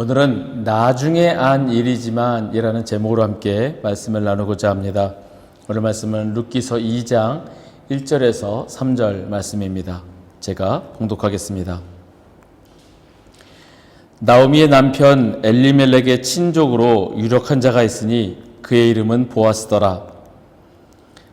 오늘은 나중에 안 일이지만 이라는 제목으로 함께 말씀을 나누고자 합니다. 오늘 말씀은 룻기서 2장 1절에서 3절 말씀입니다. 제가 봉독하겠습니다. 나오미의 남편 엘리멜렉의 친족으로 유력한 자가 있으니 그의 이름은 보아스더라.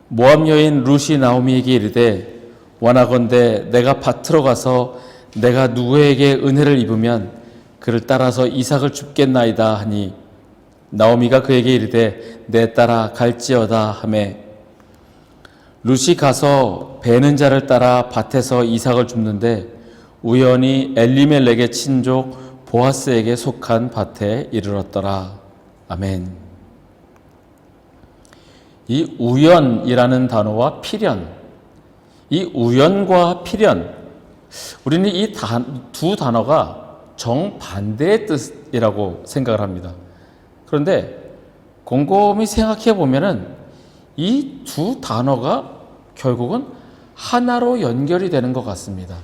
모압 여인 룻이 나오미에게 이르되 원하건대 내가 밭으로 가서 내가 누구에게 은혜를 입으면 그를 따라서 이삭을 줍겠나이다 하니 나오미가 그에게 이르되 내 딸아 갈지어다 하매 룻이 가서 베는 자를 따라 밭에서 이삭을 줍는데 우연히 엘리멜렉의 친족 보아스에게 속한 밭에 이르렀더라. 아멘. 이 우연이라는 단어와 필연, 이 우연과 필연, 우리는 이 두 단어가 정반대의 뜻이라고 생각을 합니다. 그런데 곰곰이 생각해 보면은 이 두 단어가 결국은 하나로 연결이 되는 것 같습니다.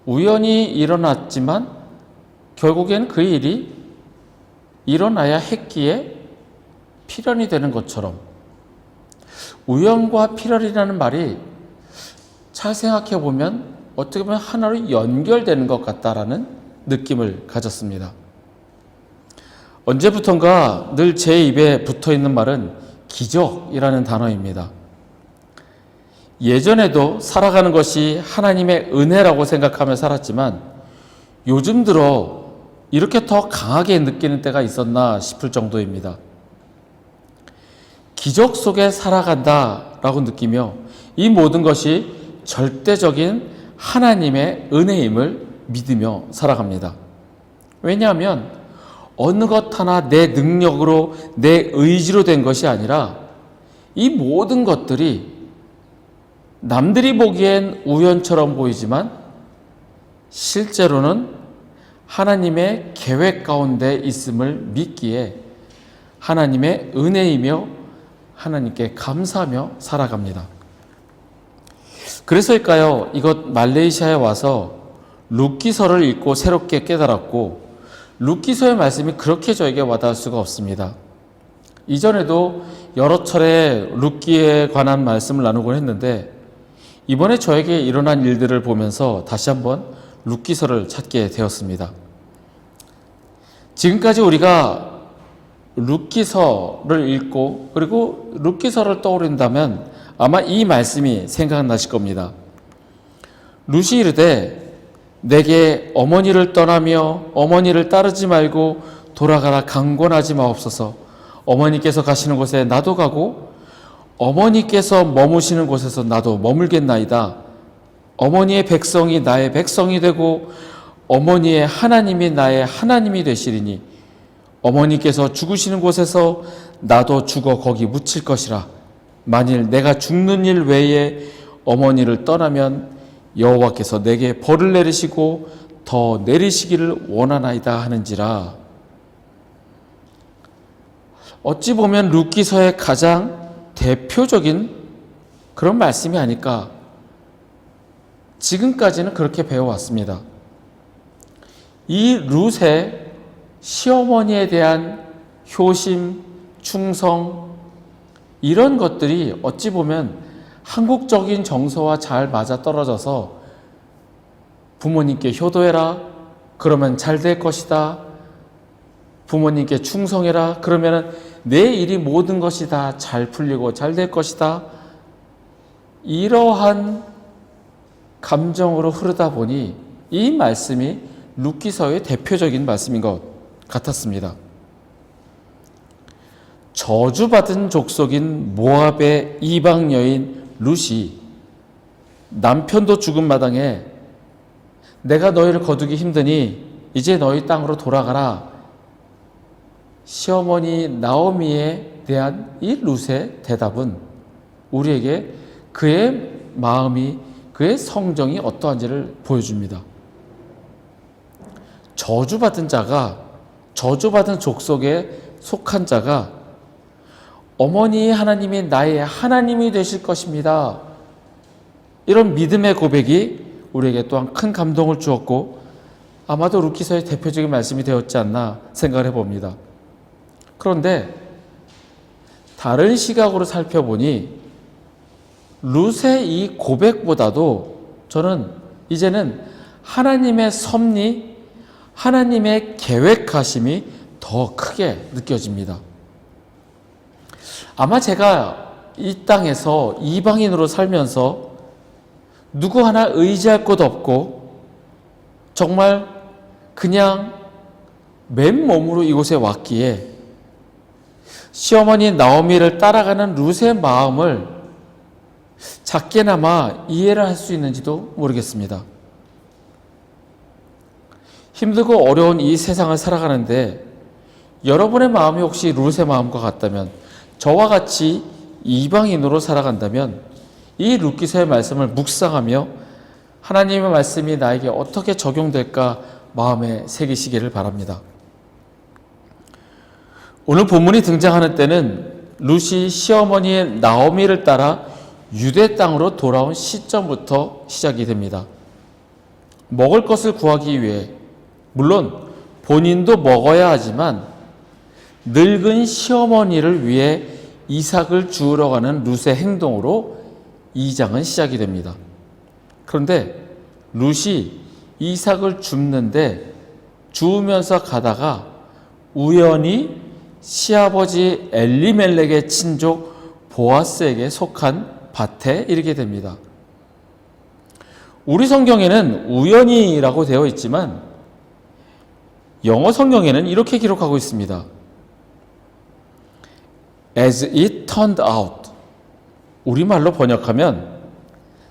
우연히 일어났지만 결국엔 그 일이 일어나야 했기에 필연이 되는 것처럼 우연과 필연이라는 말이 잘 생각해 보면 어떻게 보면 하나로 연결되는 것 같다라는 느낌을 가졌습니다. 언제부턴가 늘 제 입에 붙어 있는 말은 기적이라는 단어입니다. 예전에도 살아가는 것이 하나님의 은혜라고 생각하며 살았지만 요즘 들어 이렇게 더 강하게 느끼는 때가 있었나 싶을 정도입니다. 기적 속에 살아간다라고 느끼며 이 모든 것이 절대적인 하나님의 은혜임을 믿으며 살아갑니다. 왜냐하면 어느 것 하나 내 능력으로 내 의지로 된 것이 아니라 이 모든 것들이 남들이 보기엔 우연처럼 보이지만 실제로는 하나님의 계획 가운데 있음을 믿기에 하나님의 은혜이며 하나님께 감사하며 살아갑니다. 그래서일까요? 이것 말레이시아에 와서 룻기서를 읽고 새롭게 깨달았고 룻기서의 말씀이 그렇게 저에게 와닿을 수가 없습니다. 이전에도 여러 차례 룻기에 관한 말씀을 나누곤 했는데 이번에 저에게 일어난 일들을 보면서 다시 한번 룻기서를 찾게 되었습니다. 지금까지 우리가 룻기서를 읽고 그리고 룻기서를 떠오른다면 아마 이 말씀이 생각나실 겁니다. 룻이 이르되 내게 어머니를 떠나며 어머니를 따르지 말고 돌아가라 강권하지 마옵소서. 어머니께서 가시는 곳에 나도 가고 어머니께서 머무시는 곳에서 나도 머물겠나이다. 어머니의 백성이 나의 백성이 되고 어머니의 하나님이 나의 하나님이 되시리니 어머니께서 죽으시는 곳에서 나도 죽어 거기 묻힐 것이라. 만일 내가 죽는 일 외에 어머니를 떠나면 여호와께서 내게 벌을 내리시고 더 내리시기를 원하나이다 하는지라. 어찌 보면 룻기서의 가장 대표적인 그런 말씀이 아닐까. 지금까지는 그렇게 배워왔습니다. 이 룻의 시어머니에 대한 효심, 충성 이런 것들이 어찌 보면 한국적인 정서와 잘 맞아떨어져서 부모님께 효도해라 그러면 잘 될 것이다. 부모님께 충성해라 그러면 내 일이 모든 것이 다 잘 풀리고 잘 될 것이다. 이러한 감정으로 흐르다 보니 이 말씀이 룻기서의 대표적인 말씀인 것 같았습니다. 저주받은 족속인 모압의 이방 여인 룻이 남편도 죽은 마당에 내가 너희를 거두기 힘드니 이제 너희 땅으로 돌아가라. 시어머니 나오미에 대한 이 룻의 대답은 우리에게 그의 마음이 그의 성정이 어떠한지를 보여줍니다. 저주받은 자가 저주받은 족속에 속한 자가 어머니 하나님이 나의 하나님이 되실 것입니다. 이런 믿음의 고백이 우리에게 또한 큰 감동을 주었고 아마도 룻기서의 대표적인 말씀이 되었지 않나 생각을 해봅니다. 그런데 다른 시각으로 살펴보니 룻의 이 고백보다도 저는 이제는 하나님의 섭리, 하나님의 계획하심이 더 크게 느껴집니다. 아마 제가 이 땅에서 이방인으로 살면서 누구 하나 의지할 곳 없고 정말 그냥 맨몸으로 이곳에 왔기에 시어머니 나오미를 따라가는 룻의 마음을 작게나마 이해를 할 수 있는지도 모르겠습니다. 힘들고 어려운 이 세상을 살아가는데 여러분의 마음이 혹시 룻의 마음과 같다면, 저와 같이 이방인으로 살아간다면 이 룻기서의 말씀을 묵상하며 하나님의 말씀이 나에게 어떻게 적용될까 마음에 새기시기를 바랍니다. 오늘 본문이 등장하는 때는 룻이 시어머니의 나오미를 따라 유대 땅으로 돌아온 시점부터 시작이 됩니다. 먹을 것을 구하기 위해, 물론 본인도 먹어야 하지만 늙은 시어머니를 위해 이삭을 주우러 가는 룻의 행동으로 2장은 시작이 됩니다. 그런데 룻이 이삭을 주우면서 가다가 우연히 시아버지 엘리멜렉의 친족 보아스에게 속한 밭에 이르게 됩니다. 우리 성경에는 우연히라고 되어 있지만 영어 성경에는 이렇게 기록하고 있습니다. As it turned out. 우리말로 번역하면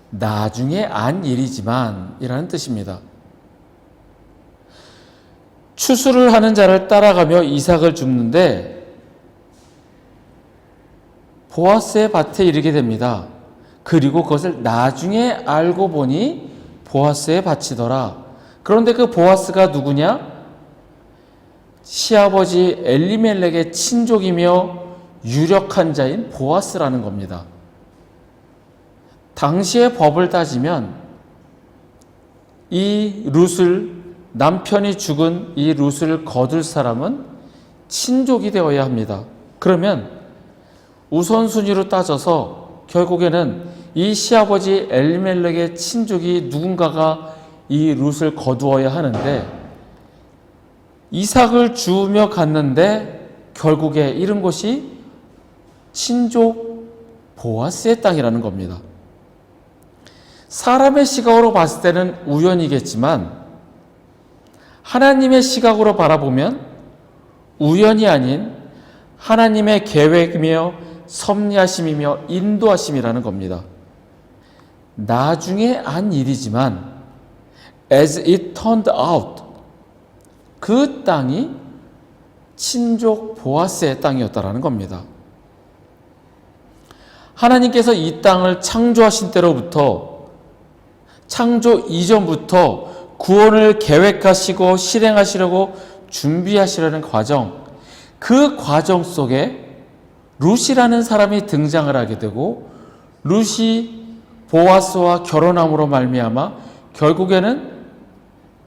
나중에 안 일이지만 이라는 뜻입니다. 추수를 하는 자를 따라가며 이삭을 줍는데 보아스의 밭에 이르게 됩니다. 그리고 그것을 나중에 알고 보니 보아스의 밭이더라. 그런데 그 보아스가 누구냐? 시아버지 엘리멜렉의 친족이며 유력한 자인 보아스라는 겁니다. 당시의 법을 따지면 남편이 죽은 이 룻을 거둘 사람은 친족이 되어야 합니다. 그러면 우선순위로 따져서 결국에는 이 시아버지 엘리멜렉의 친족이 누군가가 이 룻을 거두어야 하는데, 이삭을 주우며 갔는데 결국에 이른 곳이 친족 보아스의 땅이라는 겁니다. 사람의 시각으로 봤을 때는 우연이겠지만 하나님의 시각으로 바라보면 우연이 아닌 하나님의 계획이며 섭리하심이며 인도하심이라는 겁니다. 나중에 한 일이지만 as it turned out, 그 땅이 친족 보아스의 땅이었다라는 겁니다. 하나님께서 이 땅을 창조하신 때로부터, 창조 이전부터 구원을 계획하시고 실행하시려고 준비하시려는 과정, 그 과정 속에 룻이라는 사람이 등장을 하게 되고, 룻이 보아스와 결혼함으로 말미암아 결국에는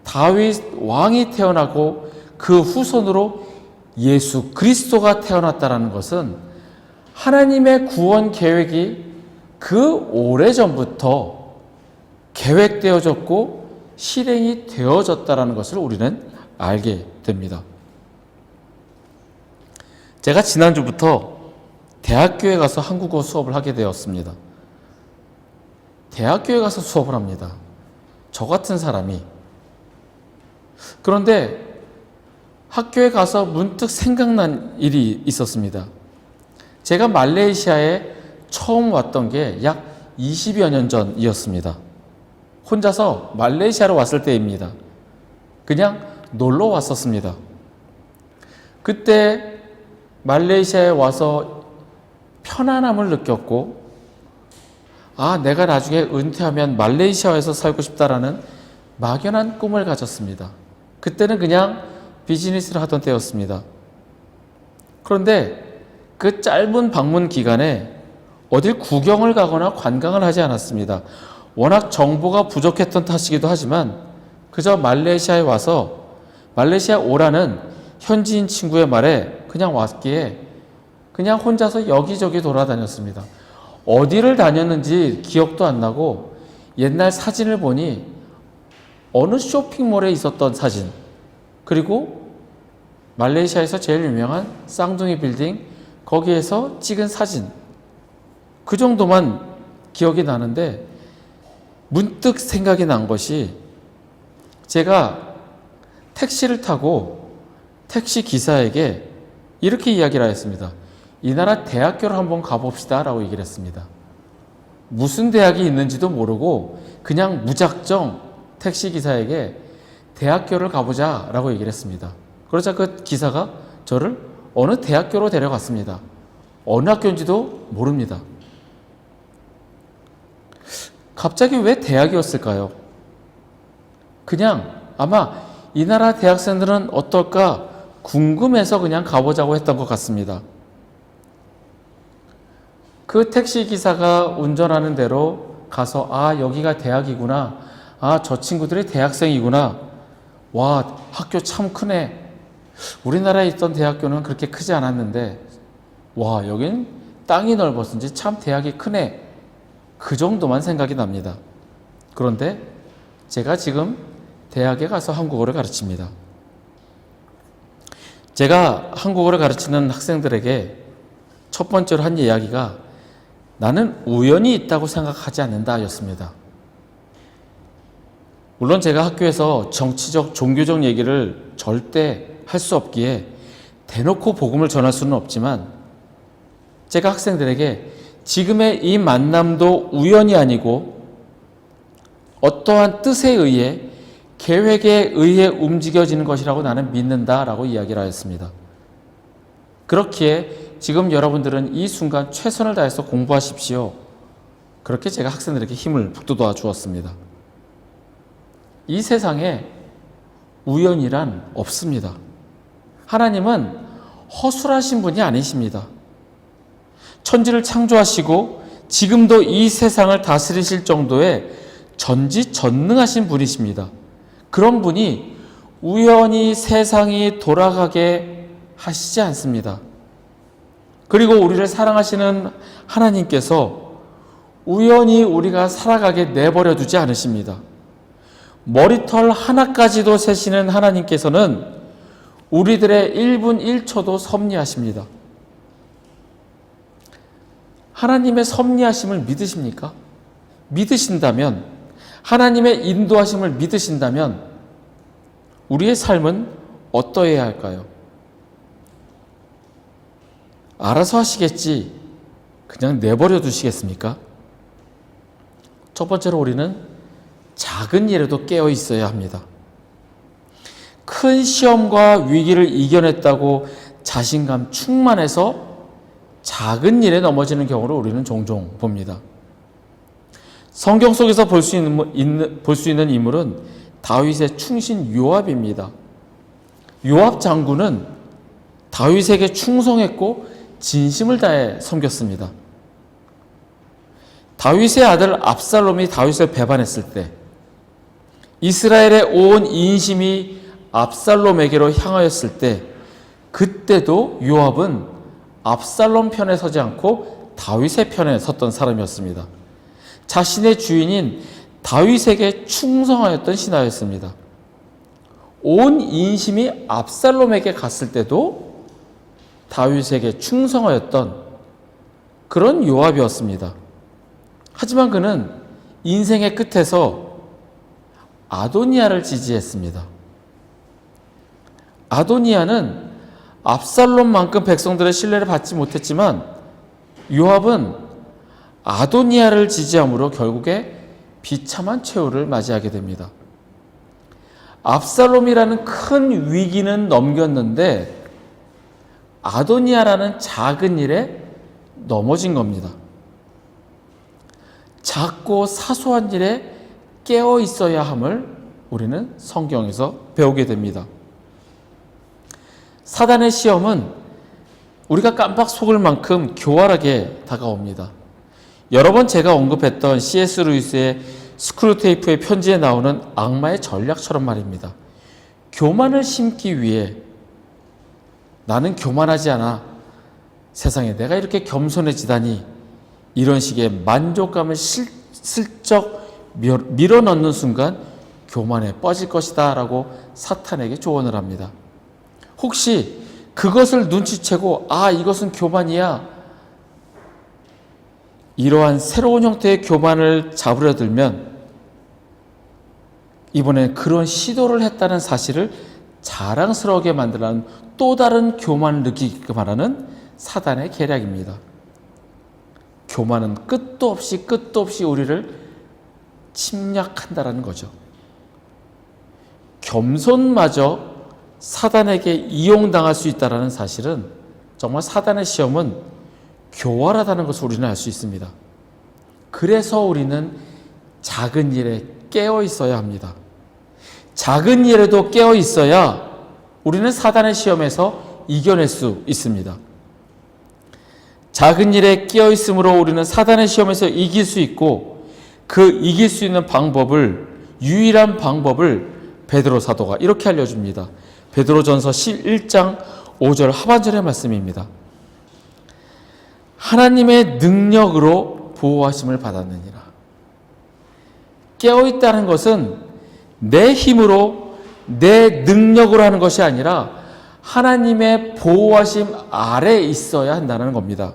다윗 왕이 태어나고 그 후손으로 예수 그리스도가 태어났다는 것은 하나님의 구원 계획이 그 오래전부터 계획되어졌고 실행이 되어졌다는 것을 우리는 알게 됩니다. 제가 지난주부터 대학교에 가서 한국어 수업을 하게 되었습니다. 대학교에 가서 수업을 합니다. 저 같은 사람이. 그런데 학교에 가서 문득 생각난 일이 있었습니다. 제가 말레이시아에 처음 왔던 게 약 20여 년 전이었습니다. 혼자서 말레이시아로 왔을 때입니다. 그냥 놀러 왔었습니다. 그때 말레이시아에 와서 편안함을 느꼈고, 내가 나중에 은퇴하면 말레이시아에서 살고 싶다라는 막연한 꿈을 가졌습니다. 그때는 그냥 비즈니스를 하던 때였습니다. 그런데 그 짧은 방문 기간에 어딜 구경을 가거나 관광을 하지 않았습니다. 워낙 정보가 부족했던 탓이기도 하지만 그저 말레이시아에 와서 말레이시아 오라는 현지인 친구의 말에 그냥 왔기에 그냥 혼자서 여기저기 돌아다녔습니다. 어디를 다녔는지 기억도 안 나고 옛날 사진을 보니 어느 쇼핑몰에 있었던 사진, 그리고 말레이시아에서 제일 유명한 쌍둥이 빌딩 거기에서 찍은 사진, 그 정도만 기억이 나는데 문득 생각이 난 것이 제가 택시를 타고 택시 기사에게 이렇게 이야기를 하였습니다. 이 나라 대학교를 한번 가봅시다 라고 얘기를 했습니다. 무슨 대학이 있는지도 모르고 그냥 무작정 택시 기사에게 대학교를 가보자 라고 얘기를 했습니다. 그러자 그 기사가 저를 어느 대학교로 데려갔습니다. 어느 학교인지도 모릅니다. 갑자기 왜 대학이었을까요? 그냥 아마 이 나라 대학생들은 어떨까 궁금해서 그냥 가보자고 했던 것 같습니다. 그 택시 기사가 운전하는 대로 가서 여기가 대학이구나. 저 친구들이 대학생이구나. 와, 학교 참 크네. 우리나라에 있던 대학교는 그렇게 크지 않았는데 와, 여긴 땅이 넓었는지 참 대학이 크네. 그 정도만 생각이 납니다. 그런데 제가 지금 대학에 가서 한국어를 가르칩니다. 제가 한국어를 가르치는 학생들에게 첫 번째로 한 이야기가 나는 우연이 있다고 생각하지 않는다 였습니다. 물론 제가 학교에서 정치적, 종교적 얘기를 절대 할 수 없기에 대놓고 복음을 전할 수는 없지만 제가 학생들에게 지금의 이 만남도 우연이 아니고 어떠한 뜻에 의해 계획에 의해 움직여지는 것이라고 나는 믿는다라고 이야기를 하였습니다. 그렇기에 지금 여러분들은 이 순간 최선을 다해서 공부하십시오. 그렇게 제가 학생들에게 힘을 북돋아 주었습니다. 이 세상에 우연이란 없습니다. 하나님은 허술하신 분이 아니십니다. 천지를 창조하시고 지금도 이 세상을 다스리실 정도의 전지전능하신 분이십니다. 그런 분이 우연히 세상이 돌아가게 하시지 않습니다. 그리고 우리를 사랑하시는 하나님께서 우연히 우리가 살아가게 내버려 두지 않으십니다. 머리털 하나까지도 세시는 하나님께서는 우리들의 1분 1초도 섭리하십니다. 하나님의 섭리하심을 믿으십니까? 믿으신다면, 하나님의 인도하심을 믿으신다면 우리의 삶은 어떠해야 할까요? 알아서 하시겠지 그냥 내버려 두시겠습니까? 첫 번째로 우리는 작은 일에도 깨어 있어야 합니다. 큰 시험과 위기를 이겨냈다고 자신감 충만해서 작은 일에 넘어지는 경우를 우리는 종종 봅니다. 성경 속에서 볼 수 있는 인물은 다윗의 충신 요압입니다. 요압 장군은 다윗에게 충성했고 진심을 다해 섬겼습니다. 다윗의 아들 압살롬이 다윗을 배반했을 때 이스라엘의 온 인심이 압살롬에게로 향하였을 때 그때도 요압은 압살롬 편에 서지 않고 다윗의 편에 섰던 사람이었습니다. 자신의 주인인 다윗에게 충성하였던 신하였습니다. 온 인심이 압살롬에게 갔을 때도 다윗에게 충성하였던 그런 요압이었습니다. 하지만 그는 인생의 끝에서 아도니아를 지지했습니다. 아도니아는 압살롬만큼 백성들의 신뢰를 받지 못했지만 요압은 아도니아를 지지함으로 결국에 비참한 최후를 맞이하게 됩니다. 압살롬이라는 큰 위기는 넘겼는데 아도니아라는 작은 일에 넘어진 겁니다. 작고 사소한 일에 깨어 있어야 함을 우리는 성경에서 배우게 됩니다. 사단의 시험은 우리가 깜빡 속을 만큼 교활하게 다가옵니다. 여러 번 제가 언급했던 C.S. 루이스의 스크루테이프의 편지에 나오는 악마의 전략처럼 말입니다. 교만을 심기 위해 나는 교만하지 않아. 세상에 내가 이렇게 겸손해지다니. 이런 식의 만족감을 슬쩍 밀어넣는 순간 교만에 빠질 것이다 라고 사탄에게 조언을 합니다. 혹시 그것을 눈치채고 이것은 교만이야. 이러한 새로운 형태의 교만을 잡으려 들면 이번에 그런 시도를 했다는 사실을 자랑스러우게 만들라는 또 다른 교만을 느끼게끔 하라는 사단의 계략입니다. 교만은 끝도 없이 우리를 침략한다라는 거죠. 겸손마저 사단에게 이용당할 수 있다는 사실은 정말 사단의 시험은 교활하다는 것을 우리는 알 수 있습니다. 그래서 우리는 작은 일에 깨어 있어야 합니다. 작은 일에도 깨어 있어야 우리는 사단의 시험에서 이겨낼 수 있습니다. 작은 일에 깨어 있으므로 우리는 사단의 시험에서 이길 수 있고 그 이길 수 있는 유일한 방법을 베드로 사도가 이렇게 알려줍니다. 베드로전서 11장 5절 하반절의 말씀입니다. 하나님의 능력으로 보호하심을 받았느니라. 깨어있다는 것은 내 힘으로 내 능력으로 하는 것이 아니라 하나님의 보호하심 아래에 있어야 한다는 겁니다.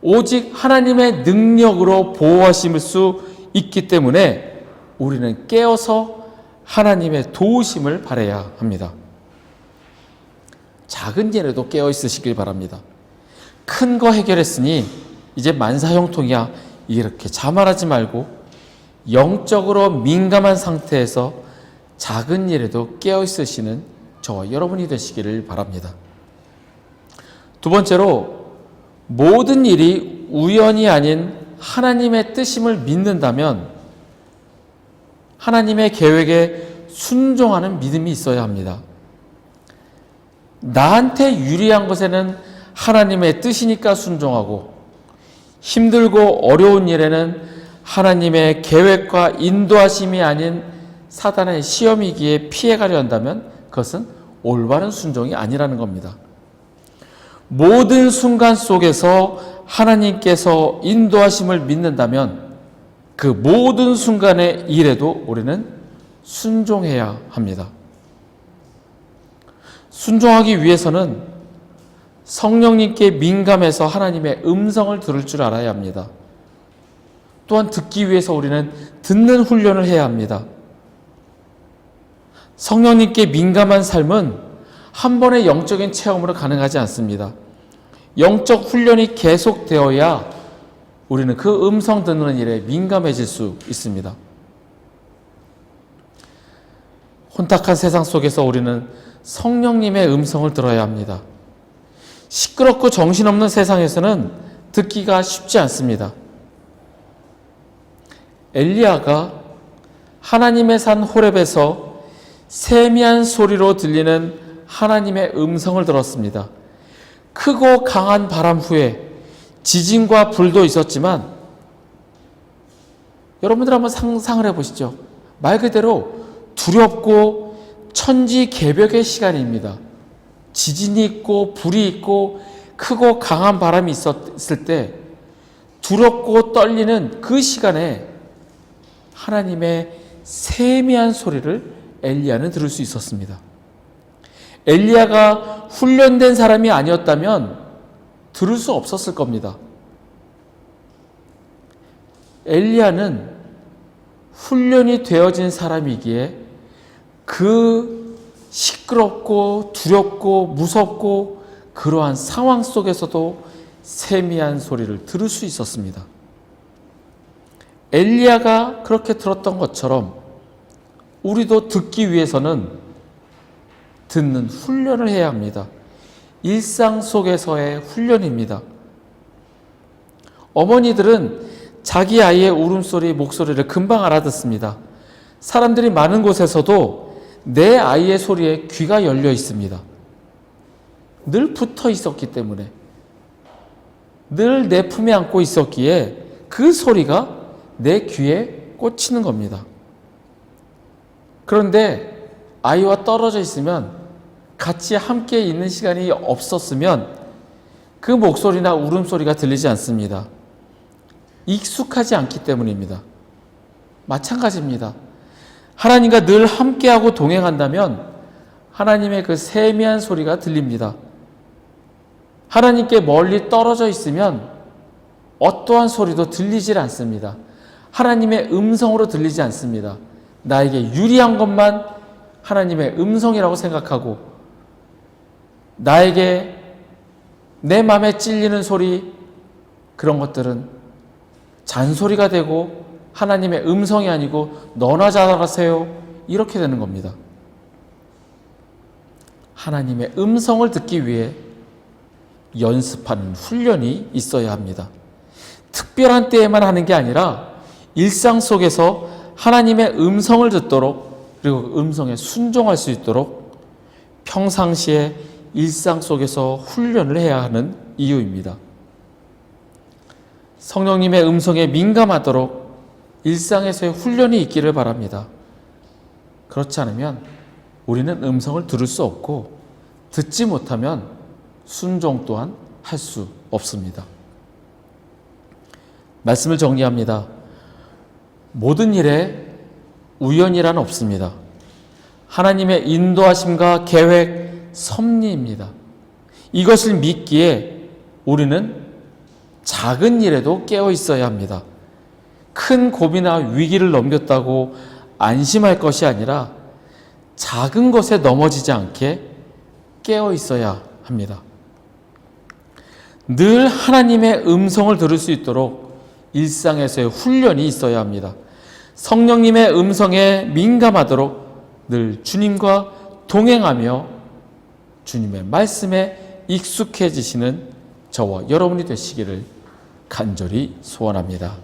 오직 하나님의 능력으로 보호하실 수 있기 때문에 우리는 깨어서 하나님의 도우심을 바라야 합니다. 작은 일에도 깨어 있으시길 바랍니다. 큰 거 해결했으니 이제 만사형통이야 이렇게 자만하지 말고 영적으로 민감한 상태에서 작은 일에도 깨어 있으시는 저와 여러분이 되시기를 바랍니다. 두 번째로 모든 일이 우연이 아닌 하나님의 뜻임을 믿는다면 하나님의 계획에 순종하는 믿음이 있어야 합니다. 나한테 유리한 것에는 하나님의 뜻이니까 순종하고 힘들고 어려운 일에는 하나님의 계획과 인도하심이 아닌 사단의 시험이기에 피해가려 한다면 그것은 올바른 순종이 아니라는 겁니다. 모든 순간 속에서 하나님께서 인도하심을 믿는다면 그 모든 순간의 일에도 우리는 순종해야 합니다. 순종하기 위해서는 성령님께 민감해서 하나님의 음성을 들을 줄 알아야 합니다. 또한 듣기 위해서 우리는 듣는 훈련을 해야 합니다. 성령님께 민감한 삶은 한 번의 영적인 체험으로 가능하지 않습니다. 영적 훈련이 계속되어야 우리는 그 음성 듣는 일에 민감해질 수 있습니다. 혼탁한 세상 속에서 우리는 성령님의 음성을 들어야 합니다. 시끄럽고 정신없는 세상에서는 듣기가 쉽지 않습니다. 엘리야가 하나님의 산 호렙에서 세미한 소리로 들리는 하나님의 음성을 들었습니다. 크고 강한 바람 후에 지진과 불도 있었지만 여러분들 한번 상상을 해보시죠. 말 그대로 두렵고 천지개벽의 시간입니다. 지진이 있고 불이 있고 크고 강한 바람이 있었을 때 두렵고 떨리는 그 시간에 하나님의 세미한 소리를 엘리야는 들을 수 있었습니다. 엘리야가 훈련된 사람이 아니었다면 들을 수 없었을 겁니다. 엘리야는 훈련이 되어진 사람이기에 그 시끄럽고 두렵고 무섭고 그러한 상황 속에서도 세미한 소리를 들을 수 있었습니다. 엘리야가 그렇게 들었던 것처럼 우리도 듣기 위해서는 듣는 훈련을 해야 합니다. 일상 속에서의 훈련입니다. 어머니들은 자기 아이의 울음소리, 목소리를 금방 알아듣습니다. 사람들이 많은 곳에서도 내 아이의 소리에 귀가 열려 있습니다. 늘 붙어 있었기 때문에, 늘 내 품에 안고 있었기에 그 소리가 내 귀에 꽂히는 겁니다. 그런데 아이와 떨어져 있으면, 같이 함께 있는 시간이 없었으면 그 목소리나 울음소리가 들리지 않습니다. 익숙하지 않기 때문입니다. 마찬가지입니다. 하나님과 늘 함께하고 동행한다면 하나님의 그 세미한 소리가 들립니다. 하나님께 멀리 떨어져 있으면 어떠한 소리도 들리질 않습니다. 하나님의 음성으로 들리지 않습니다. 나에게 유리한 것만 하나님의 음성이라고 생각하고, 나에게 내 마음에 찔리는 소리, 그런 것들은 잔소리가 되고 하나님의 음성이 아니고 너나 잘하세요, 이렇게 되는 겁니다. 하나님의 음성을 듣기 위해 연습하는 훈련이 있어야 합니다. 특별한 때에만 하는 게 아니라 일상 속에서 하나님의 음성을 듣도록, 그리고 그 음성에 순종할 수 있도록 평상시에 일상 속에서 훈련을 해야 하는 이유입니다. 성령님의 음성에 민감하도록 일상에서의 훈련이 있기를 바랍니다. 그렇지 않으면 우리는 음성을 들을 수 없고, 듣지 못하면 순종 또한 할 수 없습니다. 말씀을 정리합니다. 모든 일에 우연이란 없습니다. 하나님의 인도하심과 계획, 섭리입니다. 이것을 믿기에 우리는 작은 일에도 깨어 있어야 합니다. 큰 고비나 위기를 넘겼다고 안심할 것이 아니라 작은 것에 넘어지지 않게 깨어 있어야 합니다. 늘 하나님의 음성을 들을 수 있도록 일상에서의 훈련이 있어야 합니다. 성령님의 음성에 민감하도록 늘 주님과 동행하며 주님의 말씀에 익숙해지시는 저와 여러분이 되시기를 간절히 소원합니다.